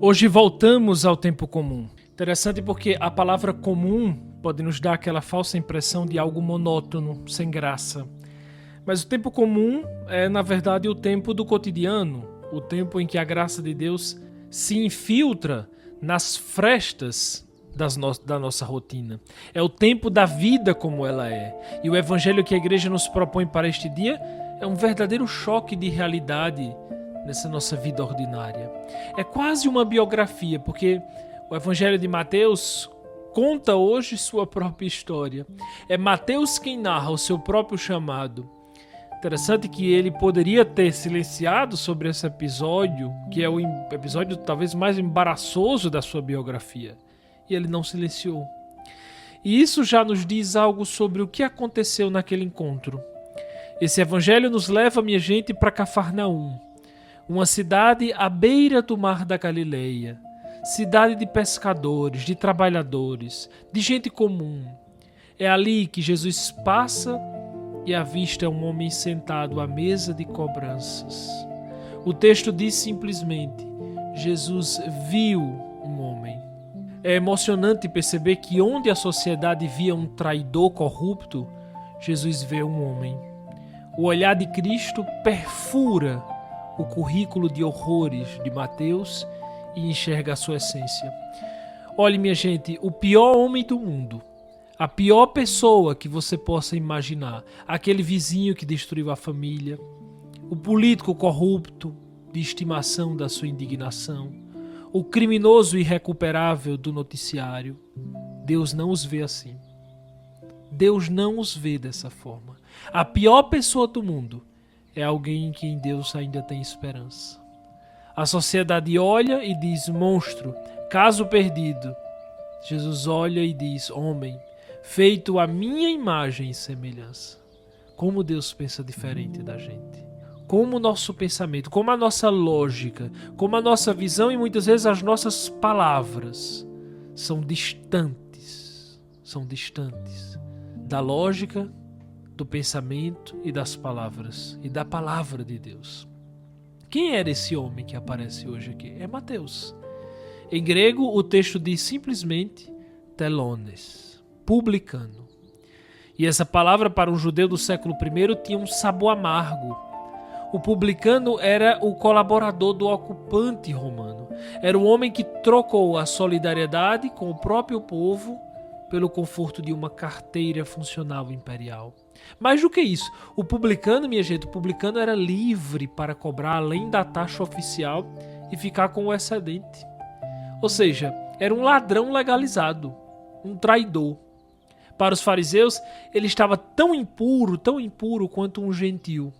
Hoje voltamos ao tempo comum. Interessante porque a palavra comum pode nos dar aquela falsa impressão de algo monótono, sem graça. Mas o tempo comum é, na verdade, o tempo do cotidiano, o tempo em que a graça de Deus se infiltra nas frestas da nossa rotina. É o tempo da vida como ela é. E o evangelho que a igreja nos propõe para este dia é um verdadeiro choque de realidade nessa nossa vida ordinária. É quase uma biografia, porque o evangelho de Mateus conta hoje sua própria história. É Mateus quem narra o seu próprio chamado. Interessante que ele poderia ter silenciado sobre esse episódio, que é o episódio talvez mais embaraçoso da sua biografia. E ele não silenciou. E isso já nos diz algo sobre o que aconteceu naquele encontro. Esse evangelho nos leva, minha gente, para Cafarnaum, uma cidade à beira do mar da Galileia, cidade de pescadores, de trabalhadores, de gente comum. É ali que Jesus passa e avista um homem sentado à mesa de cobranças. O texto diz simplesmente: Jesus viu um homem. É emocionante perceber que onde a sociedade via um traidor corrupto, Jesus vê um homem. O olhar de Cristo perfura o currículo de horrores de Mateus e enxerga a sua essência. Olhe, minha gente, o pior homem do mundo, a pior pessoa que você possa imaginar, aquele vizinho que destruiu a família, o político corrupto de estimação da sua indignação, o criminoso irrecuperável do noticiário, Deus não os vê assim. Deus não os vê dessa forma. A pior pessoa do mundo é alguém em quem Deus ainda tem esperança. A sociedade olha e diz: monstro, caso perdido. Jesus olha e diz: homem, feito à minha imagem e semelhança. Como Deus pensa diferente da gente. Como o nosso pensamento, como a nossa lógica, como a nossa visão e muitas vezes as nossas palavras são distantes da lógica, do pensamento e das palavras, e da palavra de Deus. Quem era esse homem que aparece hoje aqui? É Mateus. Em grego, o texto diz simplesmente telones, publicano. E essa palavra para um judeu do século I tinha um sabor amargo. O publicano era o colaborador do ocupante romano. Era o homem que trocou a solidariedade com o próprio povo pelo conforto de uma carteira funcional imperial. Mais do que isso, o publicano, minha gente, o publicano era livre para cobrar além da taxa oficial e ficar com o excedente. Ou seja, era um ladrão legalizado, um traidor. Para os fariseus, ele estava tão impuro quanto um gentil.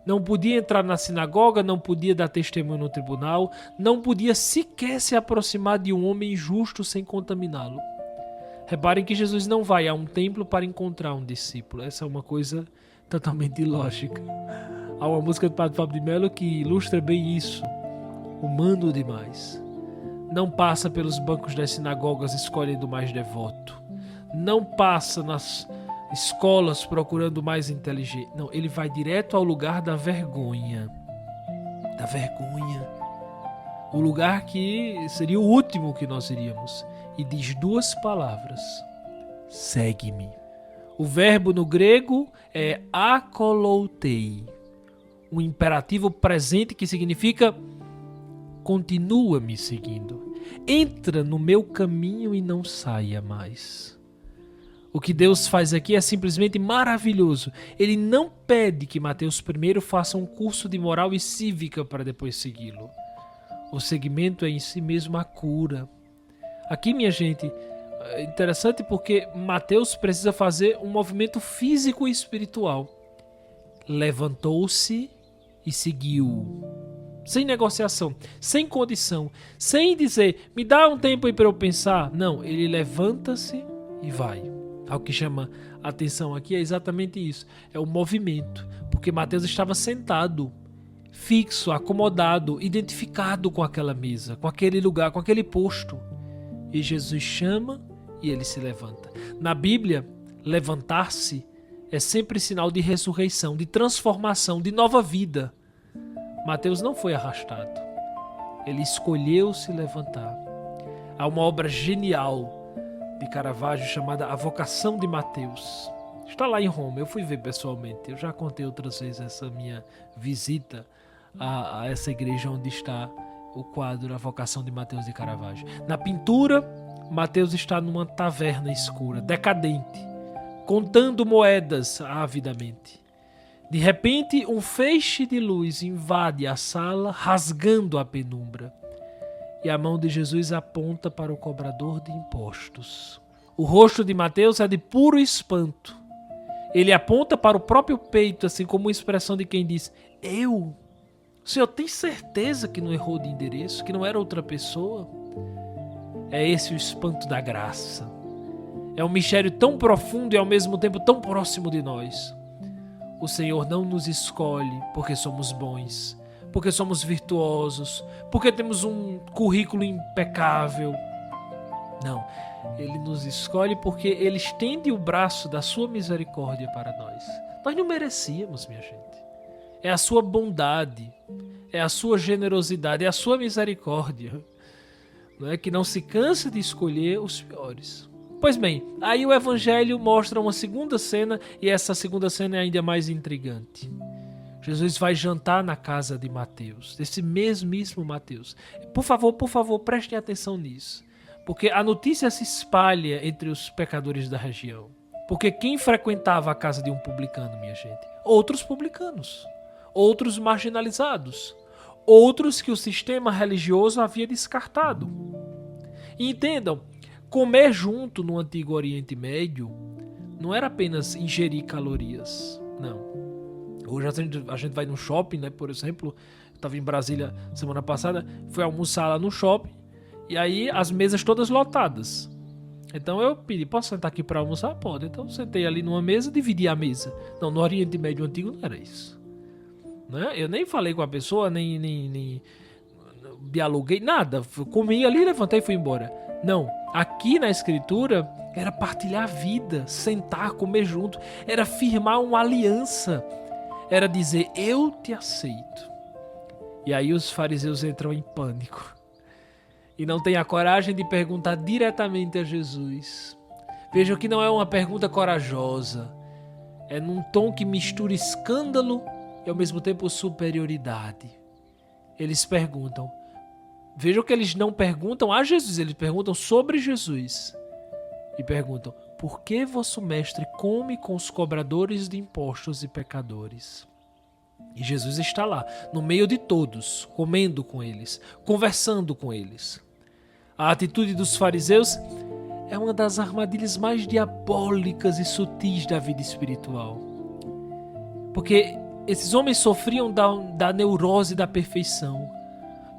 Não podia entrar na sinagoga, não podia dar testemunho no tribunal, não podia sequer se aproximar de um homem justo sem contaminá-lo. Reparem que Jesus não vai a um templo para encontrar um discípulo. Essa é uma coisa totalmente ilógica. Há uma música do Padre Fábio de Mello que ilustra bem isso. Humano demais. Não passa pelos bancos das sinagogas escolhendo o mais devoto. Não passa nas escolas procurando o mais inteligente. Não, ele vai direto ao lugar da vergonha. Da vergonha. O lugar que seria o último que nós iríamos. E diz duas palavras: segue-me. O verbo no grego é akoloutei, um imperativo presente que significa continua me seguindo. Entra no meu caminho e não saia mais. O que Deus faz aqui é simplesmente maravilhoso. Ele não pede que Mateus primeiro faça um curso de moral e cívica para depois segui-lo. O seguimento é em si mesmo a cura. Aqui, minha gente, é interessante porque Mateus precisa fazer um movimento físico e espiritual. Levantou-se e seguiu. Sem negociação, sem condição, sem dizer, me dá um tempo aí para eu pensar. Não, ele levanta-se e vai. O que chama a atenção aqui é exatamente isso. É o movimento. Porque Mateus estava sentado, fixo, acomodado, identificado com aquela mesa, com aquele lugar, com aquele posto. E Jesus chama e ele se levanta. Na Bíblia, levantar-se é sempre sinal de ressurreição, de transformação, de nova vida. Mateus não foi arrastado. Ele escolheu se levantar. Há uma obra genial de Caravaggio chamada A Vocação de Mateus. Está lá em Roma, eu fui ver pessoalmente. Eu já contei outras vezes essa minha visita a essa igreja onde está o quadro A Vocação de Mateus de Caravaggio. Na pintura, Mateus está numa taverna escura, decadente, contando moedas avidamente. De repente, um feixe de luz invade a sala, rasgando a penumbra. E a mão de Jesus aponta para o cobrador de impostos. O rosto de Mateus é de puro espanto. Ele aponta para o próprio peito, assim como uma expressão de quem diz: eu? O senhor tem certeza que não errou de endereço, que não era outra pessoa? É esse o espanto da graça. É um mistério tão profundo e ao mesmo tempo tão próximo de nós. O Senhor não nos escolhe porque somos bons, porque somos virtuosos, porque temos um currículo impecável. Não, Ele nos escolhe porque Ele estende o braço da sua misericórdia para nós. Nós não merecíamos, minha gente. É a sua bondade, é a sua generosidade, é a sua misericórdia, não é, que não se cansa de escolher os piores. Pois bem, aí o Evangelho mostra uma segunda cena, e essa segunda cena é ainda mais intrigante. Jesus vai jantar na casa de Mateus, desse mesmíssimo Mateus. Por favor, prestem atenção nisso, porque a notícia se espalha entre os pecadores da região. Porque quem frequentava a casa de um publicano, minha gente? Outros publicanos, outros marginalizados, outros que o sistema religioso havia descartado. E entendam, comer junto no Antigo Oriente Médio não era apenas ingerir calorias, não. Hoje a gente vai no shopping, né? Por exemplo, eu estava em Brasília semana passada, fui almoçar lá no shopping, e aí as mesas todas lotadas. Então eu pedi, posso sentar aqui para almoçar? Pode. Então eu sentei ali numa mesa, dividi a mesa. Não, no Oriente Médio Antigo não era isso. Né? Eu nem falei com a pessoa, nem dialoguei, nada. Comi ali, levantei e fui embora. Não, aqui na Escritura era partilhar a vida, sentar, comer junto, era firmar uma aliança, era dizer, eu te aceito. E aí os fariseus entram em pânico e não têm a coragem de perguntar diretamente a Jesus. Vejam que não é uma pergunta corajosa, é num tom que mistura escândalo e ao mesmo tempo superioridade. Eles perguntam, vejam que eles não perguntam a Jesus, eles perguntam sobre Jesus. E perguntam, por que vosso mestre come com os cobradores de impostos e pecadores? E Jesus está lá, no meio de todos, comendo com eles, conversando com eles. A atitude dos fariseus é uma das armadilhas mais diabólicas e sutis da vida espiritual. Porque esses homens sofriam da neurose da perfeição.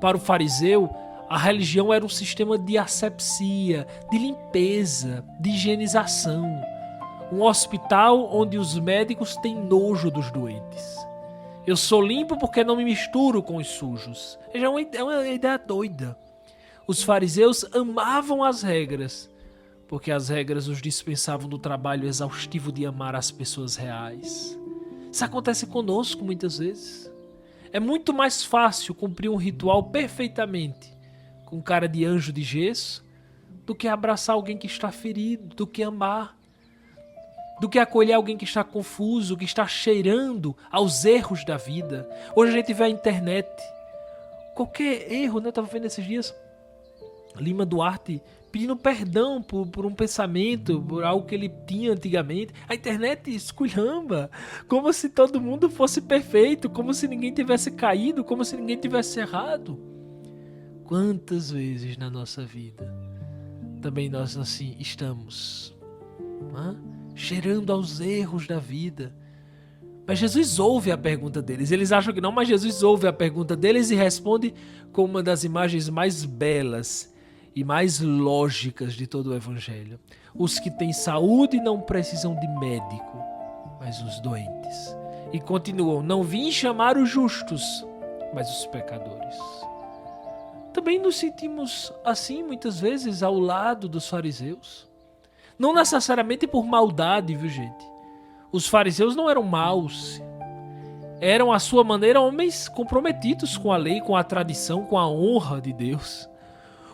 Para o fariseu, a religião era um sistema de asepsia, de limpeza, de higienização. Um hospital onde os médicos têm nojo dos doentes. Eu sou limpo porque não me misturo com os sujos. É uma ideia doida. Os fariseus amavam as regras, porque as regras os dispensavam do trabalho exaustivo de amar as pessoas reais. Isso acontece conosco muitas vezes. É muito mais fácil cumprir um ritual perfeitamente com cara de anjo de gesso do que abraçar alguém que está ferido, do que amar, do que acolher alguém que está confuso, que está cheirando aos erros da vida. Hoje a gente vê a internet, qualquer erro, né? Eu estava vendo esses dias Lima Duarte pedindo perdão por um pensamento, por algo que ele tinha antigamente. A internet esculhamba, como se todo mundo fosse perfeito, como se ninguém tivesse caído, como se ninguém tivesse errado. Quantas vezes na nossa vida também nós assim estamos, cheirando aos erros da vida. Mas Jesus ouve a pergunta deles. Eles acham que não, mas Jesus ouve a pergunta deles e responde com uma das imagens mais belas e mais lógicas de todo o Evangelho. Os que têm saúde não precisam de médico, mas os doentes. E continuam, não vim chamar os justos, mas os pecadores. Também nos sentimos assim muitas vezes ao lado dos fariseus. Não necessariamente por maldade, viu gente? Os fariseus não eram maus. Eram, à sua maneira, homens comprometidos com a lei, com a tradição, com a honra de Deus.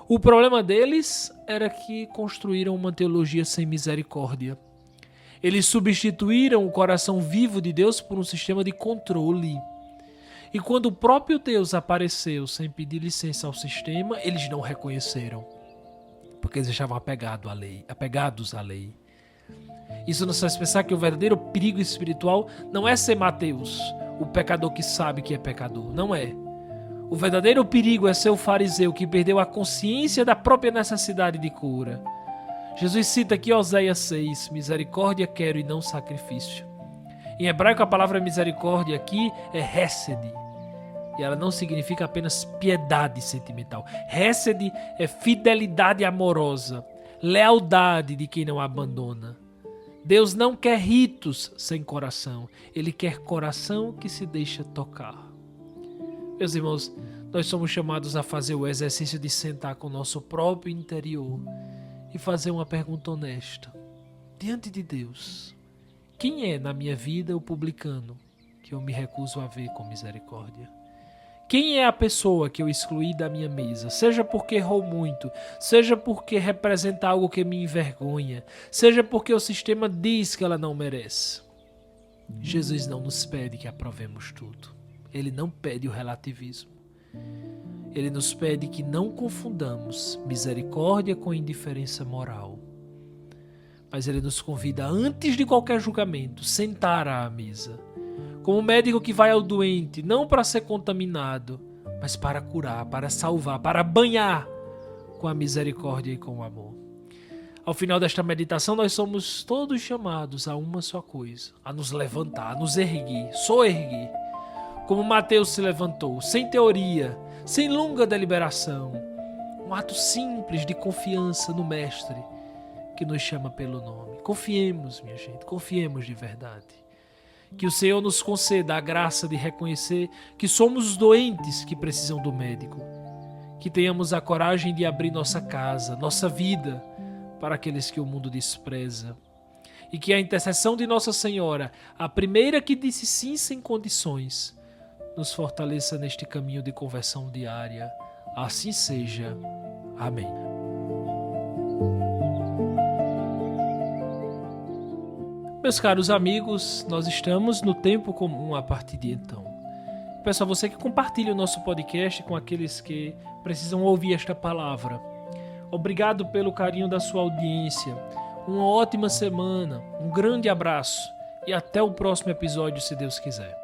O problema deles era que construíram uma teologia sem misericórdia. Eles substituíram o coração vivo de Deus por um sistema de controle. E quando o próprio Deus apareceu sem pedir licença ao sistema, eles não reconheceram, porque eles estavam apegados à lei. Isso nos faz pensar que o verdadeiro perigo espiritual não é ser Mateus, o pecador que sabe que é pecador. Não é. O verdadeiro perigo é ser o fariseu que perdeu a consciência da própria necessidade de cura. Jesus cita aqui Oséias 6, misericórdia quero e não sacrifício. Em hebraico a palavra misericórdia aqui é hesed. E ela não significa apenas piedade sentimental. Hesed é fidelidade amorosa, lealdade de quem não abandona. Deus não quer ritos sem coração. Ele quer coração que se deixa tocar. Meus irmãos, nós somos chamados a fazer o exercício de sentar com o nosso próprio interior e fazer uma pergunta honesta. Diante de Deus, quem é na minha vida o publicano que eu me recuso a ver com misericórdia? Quem é a pessoa que eu excluí da minha mesa, seja porque errou muito, seja porque representa algo que me envergonha, seja porque o sistema diz que ela não merece? Jesus não nos pede que aprovemos tudo. Ele não pede o relativismo. Ele nos pede que não confundamos misericórdia com indiferença moral. Mas ele nos convida, antes de qualquer julgamento, sentar à mesa. Como um médico que vai ao doente, não para ser contaminado, mas para curar, para salvar, para banhar com a misericórdia e com o amor. Ao final desta meditação, nós somos todos chamados a uma só coisa, a nos levantar, a nos erguer, soerguer. Como Mateus se levantou, sem teoria, sem longa deliberação. Um ato simples de confiança no Mestre, que nos chama pelo nome. Confiemos, minha gente, confiemos de verdade. Que o Senhor nos conceda a graça de reconhecer que somos os doentes que precisam do médico. Que tenhamos a coragem de abrir nossa casa, nossa vida, para aqueles que o mundo despreza. E que a intercessão de Nossa Senhora, a primeira que disse sim sem condições, nos fortaleça neste caminho de conversão diária. Assim seja. Amém. Meus caros amigos, nós estamos no tempo comum a partir de então. Peço a você que compartilhe o nosso podcast com aqueles que precisam ouvir esta palavra. Obrigado pelo carinho da sua audiência. Uma ótima semana, um grande abraço e até o próximo episódio, se Deus quiser.